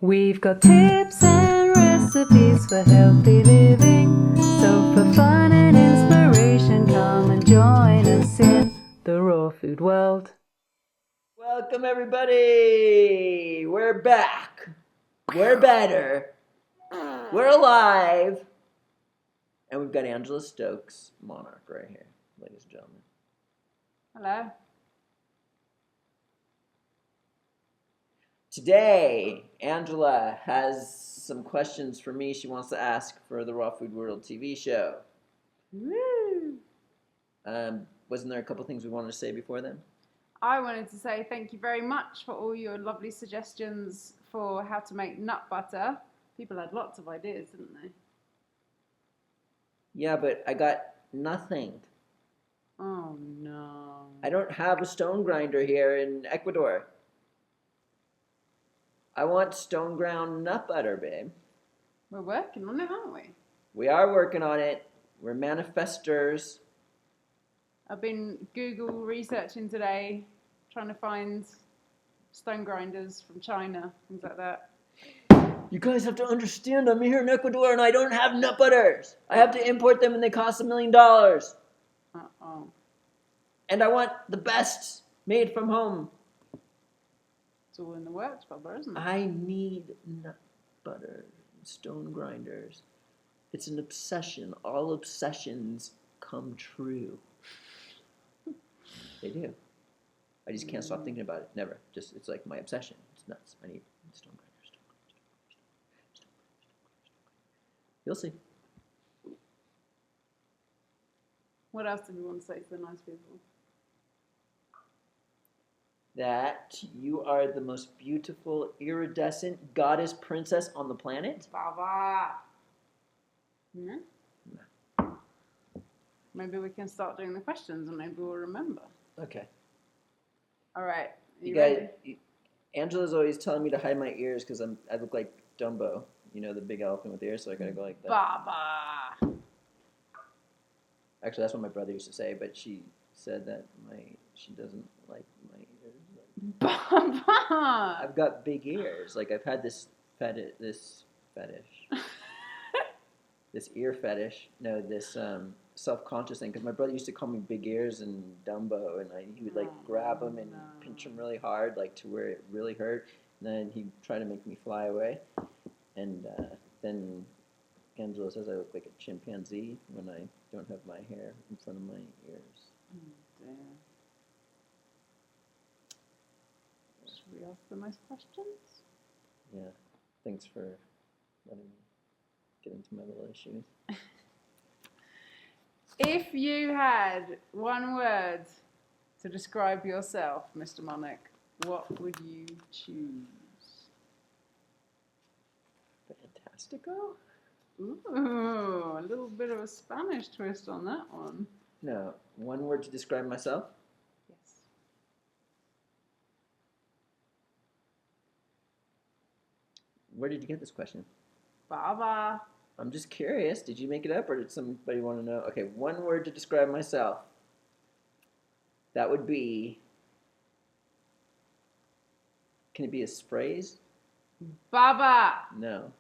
We've got tips and recipes for healthy living. So for fun and inspiration, come and join us in the raw food world. Welcome everybody! We're back. We're better. We're alive. And we've got Angela Stokes, Monarch, right here, ladies and gentlemen. Hello. Today, Angela has some questions for me she wants to ask for the Raw Food World TV show. Woo! Wasn't there a couple things we wanted to say before then? I wanted to say thank you very much for all your lovely suggestions for how to make nut butter. People had lots of ideas, didn't they? Yeah, but I got nothing. Oh no. I don't have a stone grinder here in Ecuador. I want stone ground nut butter, babe. We're working on it, aren't we? We are working on it. We're manifestors. I've been Google researching today, trying to find stone grinders from China, things like that. You guys have to understand, I'm here in Ecuador and I don't have nut butters. I have to import them and they cost $1 million. Uh-oh. And I want the best made from home. It's all in the works, Bubba, isn't it? I need nut butter, stone grinders. It's an obsession. All obsessions come true. They do. I just can't stop thinking about it. Never. It's like my obsession. It's nuts. I need stone grinders. You'll see. What else did we want to say to the nice people? That you are the most beautiful, iridescent goddess princess on the planet? Baba! Yeah? No. Maybe we can start doing the questions and maybe we'll remember. Okay. All right. You ready? guys, Angela's always telling me to hide my ears because I look like Dumbo. You know, the big elephant with ears, so I gotta go like that. Baba! Actually, that's what my brother used to say, but she said that she doesn't like my ears. Baba! I've got big ears. Like I've had this fetish, this ear fetish. No, this self-conscious thing. Because my brother used to call me big ears and Dumbo, and he would like grab them and pinch them really hard, like to where it really hurt. And then he'd try to make me fly away. And then Angela says I look like a chimpanzee when I don't have my hair in front of my ears. Oh, dear. Should we ask the nice questions? Yeah. Thanks for letting me get into my little issues. If you had one word to describe yourself, Mr. Monarch, what would you choose? Fantastico? Ooh, a little bit of a Spanish twist on that one. No. One word to describe myself? Yes. Where did you get this question? Baba. I'm just curious. Did you make it up or did somebody want to know? Okay, one word to describe myself. That would be... Can it be a phrase? Baba. No.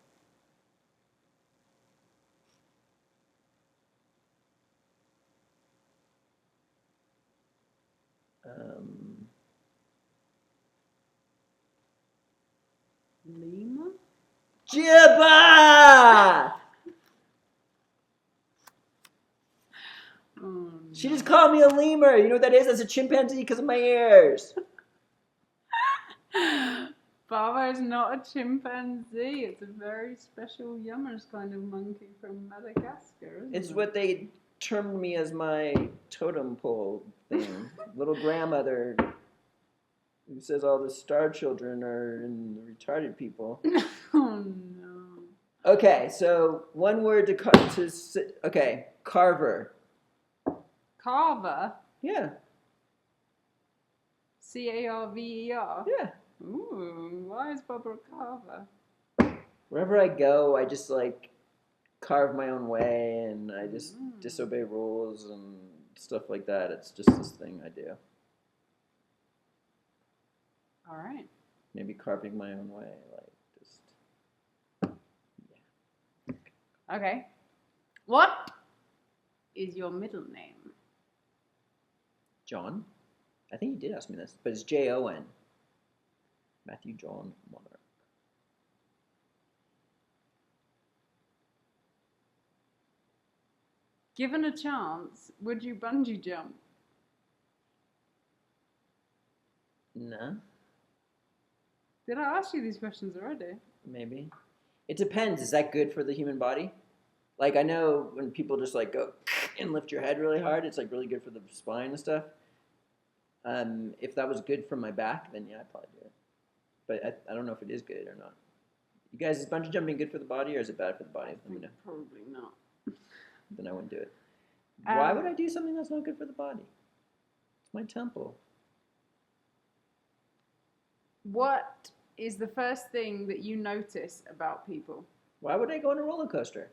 Lima? Jibba! Oh, no. She just called me a lemur. You know what that is? That's a chimpanzee because of my ears. Baba is not a chimpanzee. It's a very special Yummers kind of monkey from Madagascar, isn't It's it? what they termed me as my totem pole thing. Little grandmother who says all the star children are in the retarded people. Oh no. Okay, so one word okay, carver. Carver? Yeah, C-A-R-V-E-R? yeah. Ooh, why is Baba a carver? Wherever I go, I just like carve my own way and I just disobey rules and stuff like that. It's just this thing I do. All right. Maybe carving my own way, like just Okay. What is your middle name? John? I think you did ask me this, but it's Jon. Matthew John Monarch. Given a chance, would you bungee jump? No, Did I ask you these questions already? maybe. It depends. Is that good for the human body? Like, I know when people just like go and lift your head really hard, it's like really good for the spine and stuff. If that was good for my back, then yeah, I'd probably do it. But I don't know if it is good or not. You guys, is bungee jumping good for the body or is it bad for the body? Let me know. Probably not. Then I wouldn't do it. Why would I do something that's not good for the body? It's my temple. What is the first thing that you notice about people? Why would I go on a roller coaster?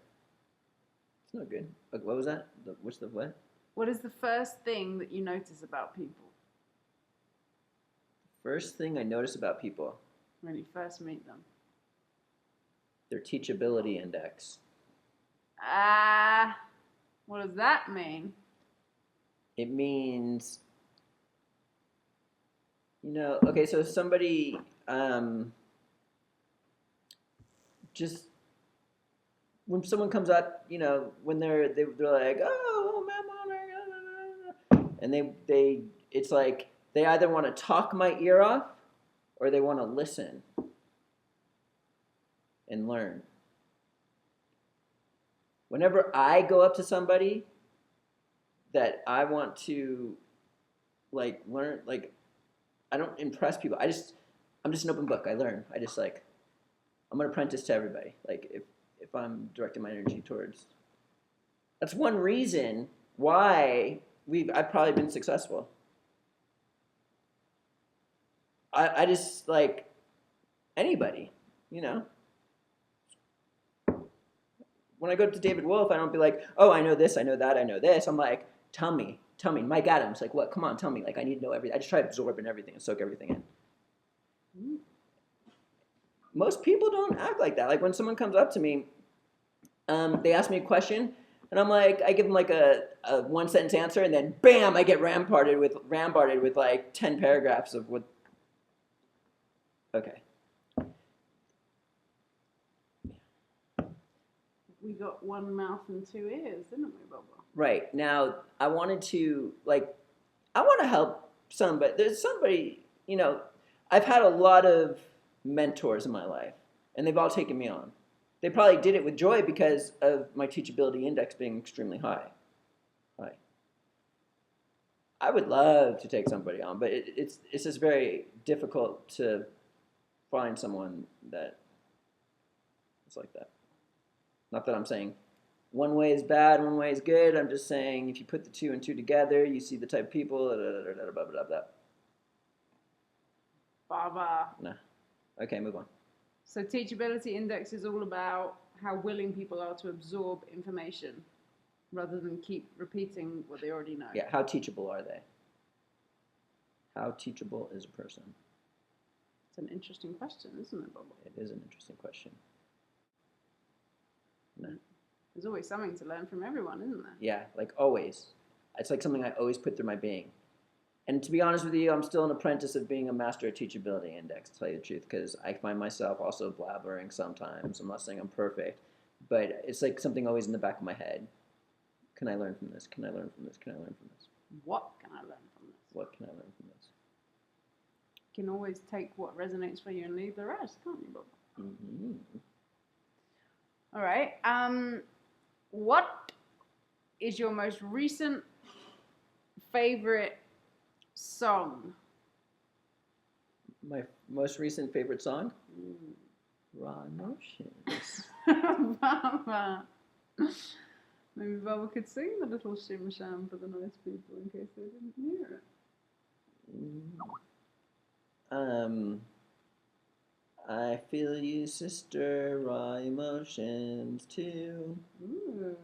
It's not good. Like, what was that? What's the what? What is the first thing that you notice about people First thing I notice about people, when you first meet them? their Teachability Index. What does that mean? It means, okay, so somebody just when someone comes up, when they're like, oh, man, and they it's like they either want to talk my ear off or they want to listen and learn. Whenever I go up to somebody that I want to like learn, like I don't impress people. I'm just an open book. I learn. I'm an apprentice to everybody. Like if I'm directing my energy towards, that's one reason why I've probably been successful. I just like anybody, When I go to David Wolf, I don't be like, oh, I know this, I know that, I know this. I'm like, tell me. Mike Adams, like what? Come on, tell me. Like I need to know everything. I just try to absorb in everything and soak everything in. Most people don't act like that. Like when someone comes up to me, they ask me a question, and I'm like, I give them like a one sentence answer, and then bam, I get ramparded with like 10 paragraphs of what. Okay. We got one mouth and two ears, didn't we, Bubba? Right. Now, I want to help somebody. There's somebody, I've had a lot of mentors in my life, and they've all taken me on. They probably did it with joy because of my teachability index being extremely high. I would love to take somebody on, but it's just very difficult to find someone that is like that. Not that I'm saying one way is bad, one way is good. I'm just saying if you put the two and two together, you see the type of people. Blah, blah, blah. Baba. Nah. Okay, move on. So Teachability Index is all about how willing people are to absorb information rather than keep repeating what they already know. Yeah, how teachable are they? How teachable is a person? It's an interesting question, isn't it, Bubba? It is an interesting question. No. There's always something to learn from everyone, isn't there? Yeah, like always. It's like something I always put through my being. And to be honest with you, I'm still an apprentice of being a master at Teachability Index, to tell you the truth, because I find myself also blabbering sometimes. I'm not saying I'm perfect, but it's like something always in the back of my head. Can I learn from this? Can I learn from this? Can I learn from this? What can I learn from this? What can I learn from this? You can always take what resonates for you and leave the rest, can't you, Bob? Mm-hmm. All right. What is your most recent favorite song? My most recent favorite song? Raw Emotions. Baba. Maybe Baba could sing the little shim sham for the nice people in case they didn't hear it. I feel you, sister, raw emotions too. Ooh.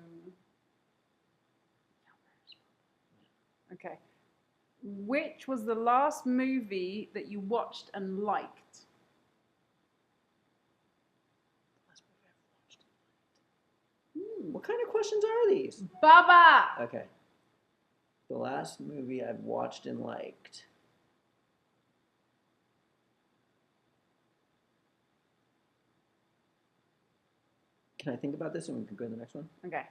Okay. Which was the last movie that you watched and liked? Last movie I've What kind of questions are these? Baba! Okay. The last movie I've watched and liked. Can I think about this and we can go to the next one? Okay.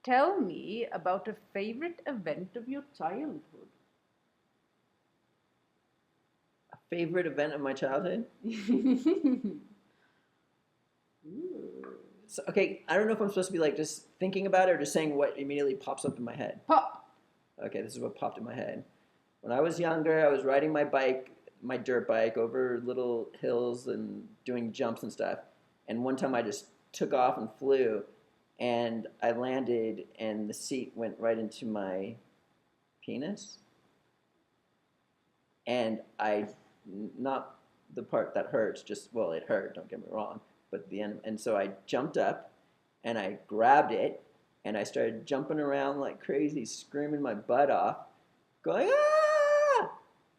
Tell me about a favorite event of your childhood. A favorite event of my childhood? So, okay, I don't know if I'm supposed to be like just thinking about it or just saying what immediately pops up in my head. Pop! Okay, this is what popped in my head. When I was younger, I was riding my bike, my dirt bike, over little hills and doing jumps and stuff. And one time I just took off and flew, and I landed, and the seat went right into my penis. And not the part that hurts, just, well, it hurt, don't get me wrong, but the end. And so I jumped up, and I grabbed it, and I started jumping around like crazy, screaming my butt off, going, ah!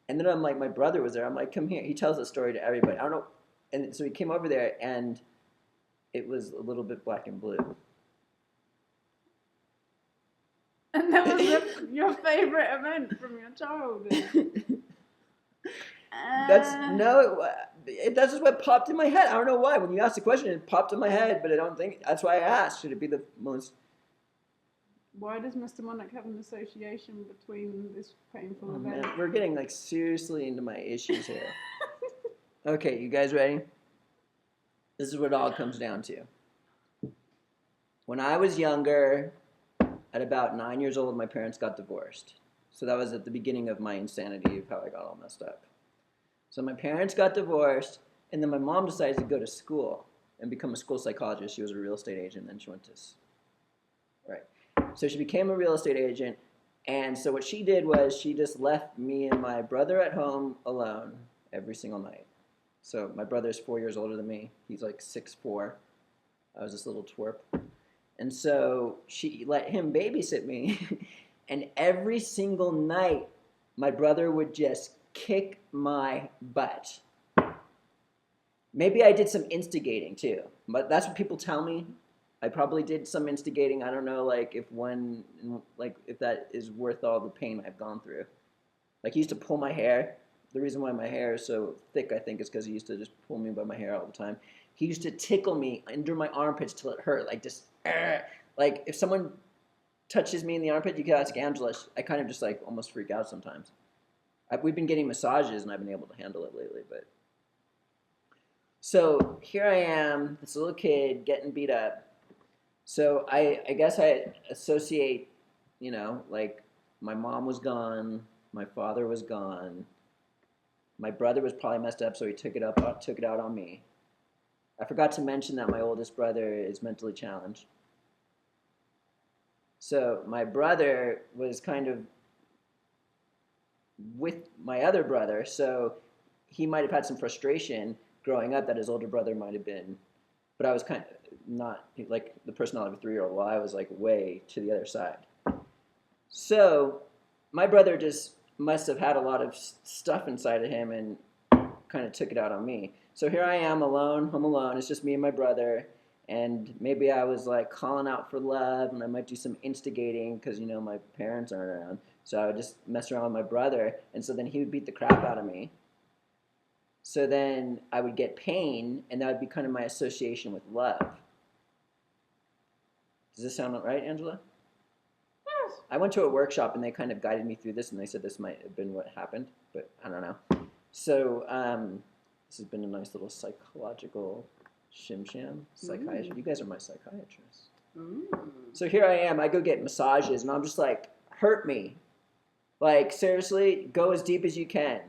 And then I'm like, my brother was there. I'm like, come here. He tells the story to everybody. I don't know. And so he came over there, and it was a little bit black and blue. And that was your favorite event from your childhood. That's just what popped in my head. I don't know why. When you asked the question, it popped in my head, but I don't think that's why I asked. Should it be the most? Why does Mr. Monarch have an association between this painful Oh, event? man, we're getting like seriously into my issues here. Okay, you guys ready? This is what it all comes down to. When I was younger, at about 9 years old, my parents got divorced. So that was at the beginning of my insanity of how I got all messed up. So my parents got divorced, and then my mom decided to go to school and become a school psychologist. She was a real estate agent, and then she went to, right. So she became a real estate agent, and so what she did was she just left me and my brother at home alone every single night. So my brother's 4 years older than me. He's like 6'4". I was this little twerp. And so she let him babysit me, and every single night, my brother would just kick my butt. Maybe I did some instigating too, but that's what people tell me. I probably did some instigating. I don't know, like if that is worth all the pain I've gone through. Like he used to pull my hair. The reason why my hair is so thick, I think, is because he used to just pull me by my hair all the time. He used to tickle me under my armpits till it hurt, like just, like if someone touches me in the armpit, you can ask Angela. I kind of just like almost freak out sometimes. We've been getting massages, and I've been able to handle it lately. But so here I am, this little kid getting beat up. So I guess I associate, like my mom was gone, my father was gone, my brother was probably messed up, so he took it out on me. I forgot to mention that my oldest brother is mentally challenged. So my brother was kind of with my other brother, so he might have had some frustration growing up that his older brother might have been, but I was kind of not like the personality of a 3-year-old, while I was like way to the other side. So my brother just must have had a lot of stuff inside of him and kind of took it out on me. So here I am alone, home alone. It's just me and my brother. And maybe I was like calling out for love, and I might do some instigating because, my parents aren't around. So I would just mess around with my brother. And so then he would beat the crap out of me. So then I would get pain, and that would be kind of my association with love. Does this sound right, Angela? Yes. I went to a workshop, and they kind of guided me through this, and they said this might have been what happened, but I don't know. So this has been a nice little psychological shim-sham. Psychiatrist. You guys are my psychiatrists. So here I am. I go get massages, and I'm just like, hurt me. Like, seriously, go as deep as you can.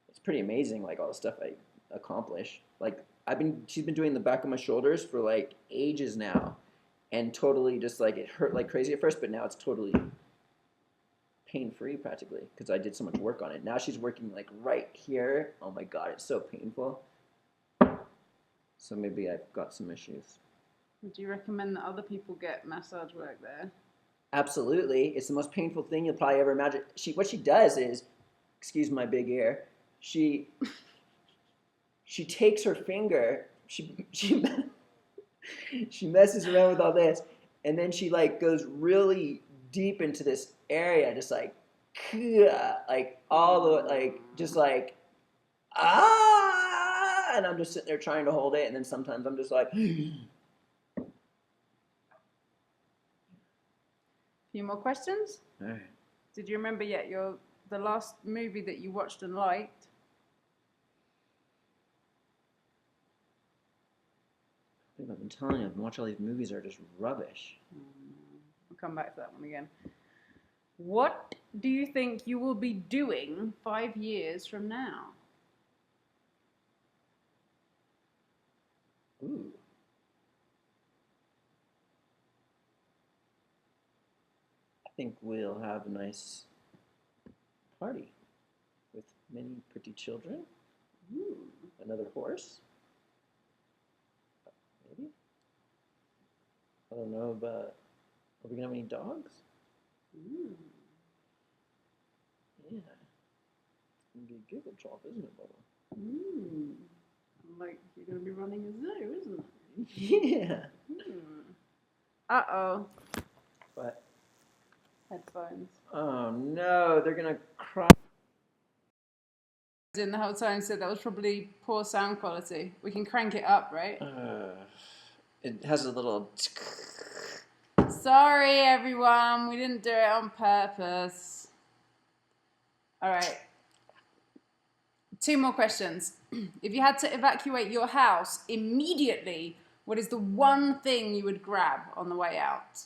It's pretty amazing, like, all the stuff I accomplish. Like, she's been doing the back of my shoulders for, like, ages now. And totally just, like, it hurt like crazy at first, but now it's totally pain-free, practically, because I did so much work on it. Now she's working, like, right here. Oh, my God, it's so painful. So maybe I've got some issues. Would you recommend that other people get massage work there? Absolutely. It's the most painful thing you'll probably ever imagine. What she does is, excuse my big ear, she takes her finger, she She messes around with all this, and then she like goes really deep into this area, just like all the like just like and I'm just sitting there trying to hold it, and then sometimes I'm just like. Few more questions? All right. Did you remember yet the last movie that you watched and liked? I've been telling you, I've been watching all these movies that are just rubbish. We'll come back to that one again. What do you think you will be doing 5 years from now? Ooh. I think we'll have a nice party with many pretty children. Ooh. Another horse. Maybe. I don't know, but are we gonna have any dogs? Ooh. Yeah. It's gonna be a giggle chop, isn't it, Bubba? Ooh. Like you're going to be running a zoo, isn't it? Yeah. Uh-oh. But Headphones. oh no, they're gonna cry. In the whole time, so that was probably poor sound quality. We can crank it up, right? It has a little. Sorry, everyone. We didn't do it on purpose. All right. 2 more questions. If you had to evacuate your house immediately, what is the one thing you would grab on the way out?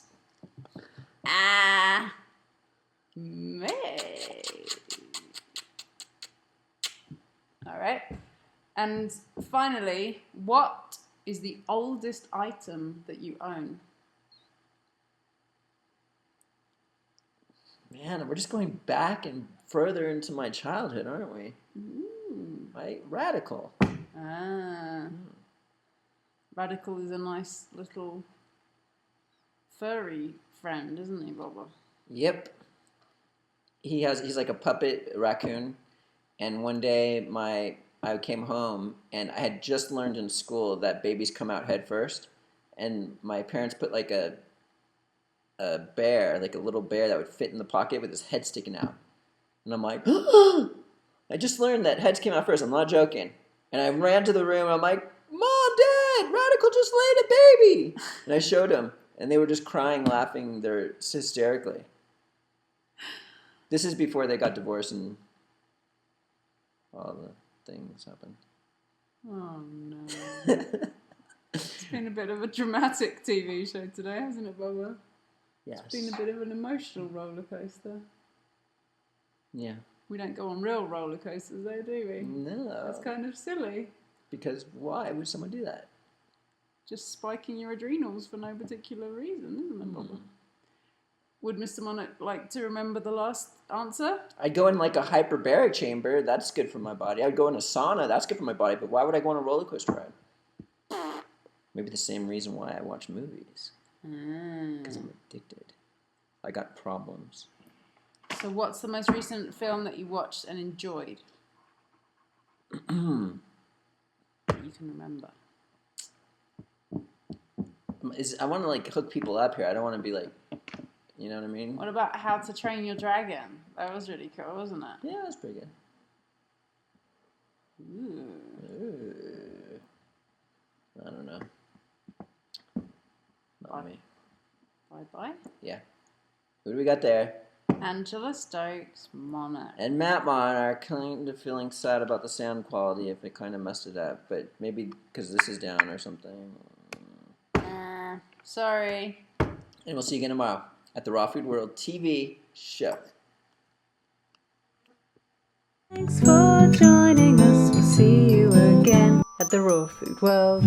Me. All right. And finally, what is the oldest item that you own? Man, we're just going back and further into my childhood, aren't we? Right? Radical. Radical is a nice little furry friend, isn't he, Bubba? Yep. He's like a puppet raccoon, and one day I came home and I had just learned in school that babies come out head first, and my parents put like a bear, like a little bear that would fit in the pocket with his head sticking out. And I'm like, I just learned that heads came out first. I'm not joking. And I ran to the room and I'm like, Mom, Dad, Radical just laid a baby. And I showed them, and they were just crying, laughing. They're hysterically. This is before they got divorced and all the things happened. Oh, no. It's been a bit of a dramatic TV show today, hasn't it, Bubba? Yes. It's been a bit of an emotional roller coaster. Yeah. We don't go on real roller coasters, though, do we? No. That's kind of silly. Because why would someone do that? Just spiking your adrenals for no particular reason, isn't it, Bubba? Would Mr. Monarch like to remember the last answer? I'd go in like a hyperbaric chamber. That's good for my body. I'd go in a sauna. That's good for my body. But why would I go on a roller coaster ride? Maybe the same reason why I watch movies. Because I'm addicted. I got problems. So what's the most recent film that you watched and enjoyed? That you can remember. I want to like hook people up here. I don't want to be like, you know what I mean? What about How to Train Your Dragon? That was really cool, wasn't it? Yeah, that's pretty good. Ooh. I don't know. Not me. Bye-bye. Yeah. Who do we got there? Angela Stokes, Monarch. And Matt Monarch, kind of feeling sad about the sound quality if it kind of messed it up, but maybe because this is down or something. Sorry. And we'll see you again tomorrow at the Raw Food World TV show. Thanks for joining us. We'll see you again at the Raw Food World.